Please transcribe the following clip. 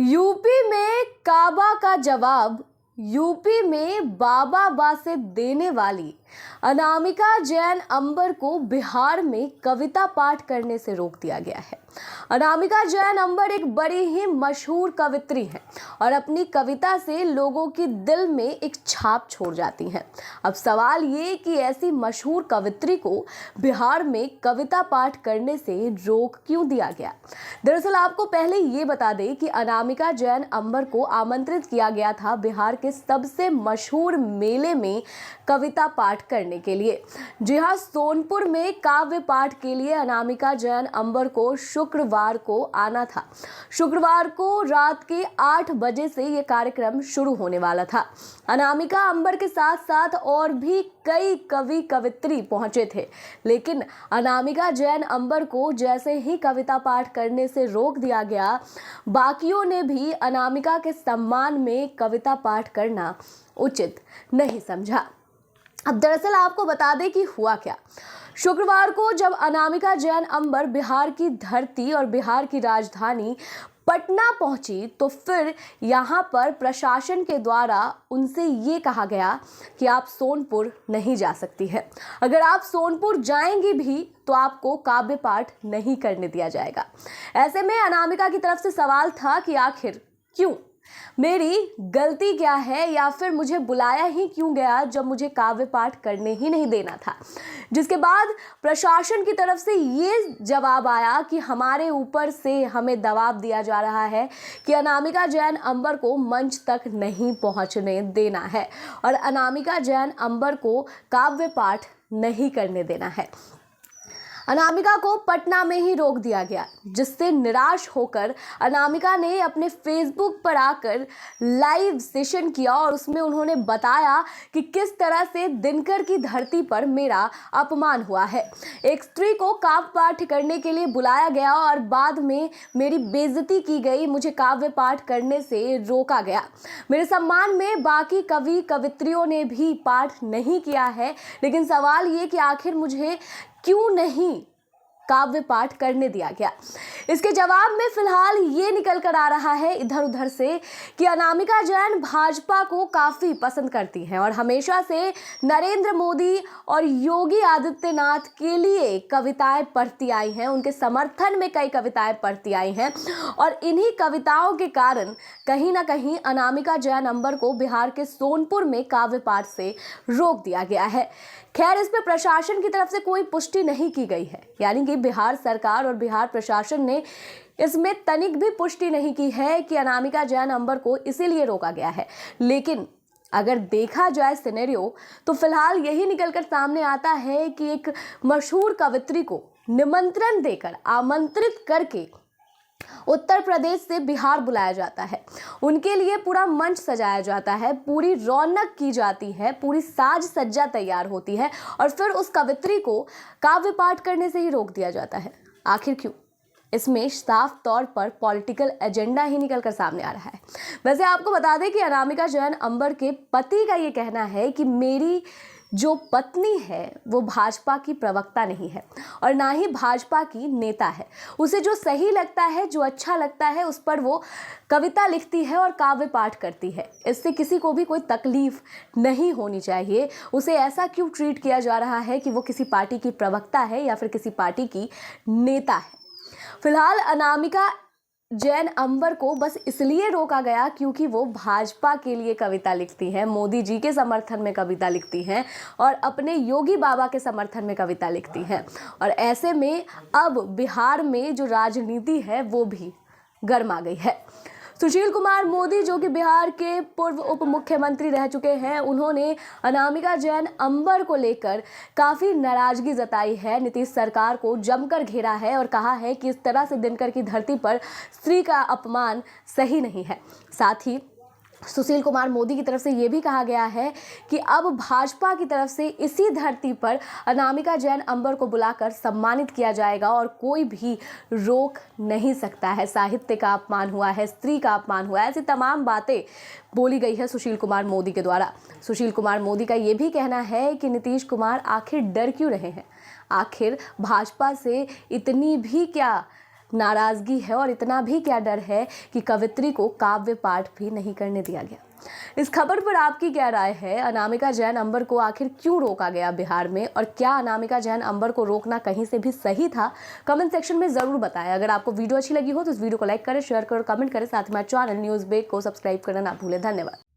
UP में काबा का जवाब यूपी में बाबा बा से देने वाली अनामिका जैन अंबर को बिहार में कविता पाठ करने से रोक दिया गया है। अनामिका जैन अंबर एक बड़ी ही मशहूर कवित्री हैं और अपनी कविता से लोगों के दिल में एक छाप छोड़ जाती हैं। अब सवाल ये कि ऐसी मशहूर कवित्री को बिहार में कविता पाठ करने से रोक क्यों दिया गया। दरअसल आपको पहले ये बता दें कि अनामिका जैन अंबर को आमंत्रित किया गया था बिहार के सबसे मशहूर मेले में कविता पाठ करने के लिए। जी हाँ, सोनपुर में काव्य पाठ के लिए अनामिका जैन अंबर को शुक्रवार को आना था। शुक्रवार को रात के 8 बजे से ये कार्यक्रम शुरू होने वाला था। अनामिका अंबर के साथ साथ और भी कई कवि कवित्री पहुंचे थे, लेकिन अनामिका जैन अंबर को जैसे ही कविता पाठ करने से रोक दिया गया, बाकियों ने भी अनामिका के सम्मान में कविता पाठ करना उचित नहीं समझा। अब दरअसल आपको बता दें कि हुआ क्या। शुक्रवार को जब अनामिका जैन अंबर बिहार की धरती और बिहार की राजधानी पटना पहुंची तो फिर यहां पर प्रशासन के द्वारा उनसे ये कहा गया कि आप सोनपुर नहीं जा सकती है। अगर आप सोनपुर जाएंगी भी तो आपको काव्य पाठ नहीं करने दिया जाएगा। ऐसे में अनामिका की तरफ से सवाल था कि आखिर क्यों, मेरी गलती क्या है, या फिर मुझे बुलाया ही क्यों गया जब मुझे काव्य पाठ करने ही नहीं देना था। जिसके बाद प्रशासन की तरफ से ये जवाब आया कि हमारे ऊपर से हमें दबाव दिया जा रहा है कि अनामिका जैन अंबर को मंच तक नहीं पहुंचने देना है और अनामिका जैन अंबर को काव्य पाठ नहीं करने देना है। अनामिका को पटना में ही रोक दिया गया, जिससे निराश होकर अनामिका ने अपने फेसबुक पर आकर लाइव सेशन किया और उसमें उन्होंने बताया कि किस तरह से दिनकर की धरती पर मेरा अपमान हुआ है। एक स्त्री को काव्य पाठ करने के लिए बुलाया गया और बाद में मेरी बेइज्जती की गई, मुझे काव्य पाठ करने से रोका गया। मेरे सम्मान में बाकी कवि कवित्रियों ने भी पाठ नहीं किया है, लेकिन सवाल ये कि आखिर मुझे क्यों नहीं काव्य पाठ करने दिया गया। इसके जवाब में फिलहाल ये निकल कर आ रहा है इधर उधर से कि अनामिका जैन भाजपा को काफी पसंद करती हैं और हमेशा से नरेंद्र मोदी और योगी आदित्यनाथ के लिए कविताएं पढ़ती आई हैं, उनके समर्थन में कई कविताएं पढ़ती आई हैं और इन्हीं कविताओं के कारण कहीं ना कहीं अनामिका जैन अंबर को बिहार के सोनपुर में काव्य पाठ से रोक दिया गया है। खैर, इस पर प्रशासन की तरफ से कोई पुष्टि नहीं की गई है, यानी कि बिहार सरकार और बिहार प्रशासन ने इसमें तनिक भी पुष्टि नहीं की है कि अनामिका जैन अंबर को इसीलिए रोका गया है। लेकिन अगर देखा जाए सिनेरियो तो फिलहाल यही निकलकर सामने आता है कि एक मशहूर कवित्री को निमंत्रण देकर, आमंत्रित करके उत्तर प्रदेश से बिहार बुलाया जाता है, उनके लिए पूरा मंच सजाया जाता है, पूरी रौनक की जाती है, पूरी साज सज्जा तैयार होती है और फिर उस कवित्री को काव्य पाठ करने से ही रोक दिया जाता है। आखिर क्यों? इसमें साफ तौर पर पॉलिटिकल एजेंडा ही निकलकर सामने आ रहा है। वैसे आपको बता दें कि अनामिका जैन अंबर के पति का ये कहना है कि मेरी जो पत्नी है वो भाजपा की प्रवक्ता नहीं है और ना ही भाजपा की नेता है। उसे जो सही लगता है, जो अच्छा लगता है, उस पर वो कविता लिखती है और काव्य पाठ करती है। इससे किसी को भी कोई तकलीफ नहीं होनी चाहिए। उसे ऐसा क्यों ट्रीट किया जा रहा है कि वो किसी पार्टी की प्रवक्ता है या फिर किसी पार्टी की नेता है। फिलहाल अनामिका जैन अंबर को बस इसलिए रोका गया क्योंकि वो भाजपा के लिए कविता लिखती हैं, मोदी जी के समर्थन में कविता लिखती हैं और अपने योगी बाबा के समर्थन में कविता लिखती हैं। और ऐसे में अब बिहार में जो राजनीति है वो भी गर्मा गई है। सुशील कुमार मोदी, जो कि बिहार के पूर्व उप मुख्यमंत्री रह चुके हैं, उन्होंने अनामिका जैन अंबर को लेकर काफ़ी नाराजगी जताई है, नीतीश सरकार को जमकर घेरा है और कहा है कि इस तरह से दिनकर की धरती पर स्त्री का अपमान सही नहीं है। साथ ही सुशील कुमार मोदी की तरफ से ये भी कहा गया है कि अब भाजपा की तरफ से इसी धरती पर अनामिका जैन अंबर को बुलाकर सम्मानित किया जाएगा और कोई भी रोक नहीं सकता है। साहित्य का अपमान हुआ है, स्त्री का अपमान हुआ है, ऐसी तमाम बातें बोली गई है सुशील कुमार मोदी के द्वारा। सुशील कुमार मोदी का ये भी कहना है कि नीतीश कुमार आखिर डर क्यों रहे हैं, आखिर भाजपा से इतनी भी क्या नाराजगी है और इतना भी क्या डर है कि कवित्री को काव्य पाठ भी नहीं करने दिया गया। इस खबर पर आपकी क्या राय है? अनामिका जैन अंबर को आखिर क्यों रोका गया बिहार में, और क्या अनामिका जैन अंबर को रोकना कहीं से भी सही था? कमेंट सेक्शन में जरूर बताएं। अगर आपको वीडियो अच्छी लगी हो तो इस वीडियो को लाइक करें, शेयर करें और कमेंट करें। साथ में चैनल न्यूज़ बेट को सब्सक्राइब करना ना भूलें। धन्यवाद।